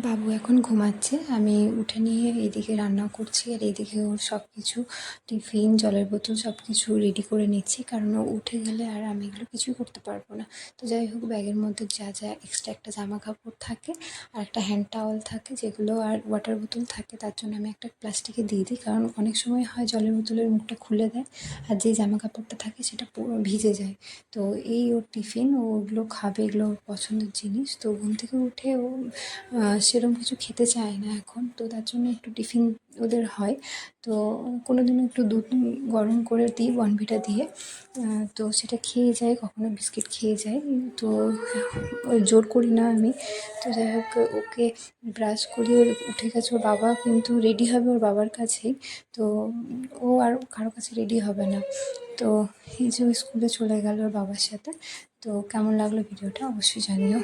বাবু এখন ঘুমাচ্ছে। আমি উঠে নিয়ে এইদিকে রান্না করছি আর এইদিকে ওর সব কিছু টিফিন, জলের বোতল সব কিছু রেডি করে নিচ্ছি, কারণ ও উঠে গেলে আর আমি এগুলো কিছুই করতে পারবো না। তো যাই হোক, ব্যাগের মধ্যে যা যা এক্সট্রা একটা জামা কাপড় থাকে আর একটা হ্যান্ড টাওয়াল থাকে যেগুলো, আর ওয়াটার বোতল থাকে, তার জন্য আমি একটা প্লাস্টিকে দিয়ে দিই, কারণ অনেক সময় হয় জলের বোতলের মুখটা খুলে দেয় আর যেই জামা কাপড়টা থাকে সেটা পুরো ভিজে যায়। তো এই ওর টিফিন, ও ওগুলো খাবে, এগুলো ওর পছন্দের জিনিস। তো ঘুম থেকে উঠে ও সেরকম কিছু খেতে চায় না এখন, তো তার জন্য একটু টিফিন ওদের হয়। তো কোনো দিনও একটু দুধ গরম করে দিই বর্নভিটা দিয়ে, তো সেটা খেয়ে যায়, কখনো বিস্কিট খেয়ে যায়। তো ওই জোর করি না আমি। তো যাই হোক, ওকে ব্রাশ করিয়ে ওর উঠে গেছে। ওর বাবা কিন্তু রেডি হবে ওর বাবার কাছেই, তো ও আর কারো কাছে রেডি হবে না। তো এই যে ও স্কুলে চলে গেল ওর বাবার সাথে। তো কেমন লাগলো ভিডিওটা অবশ্যই জানিও।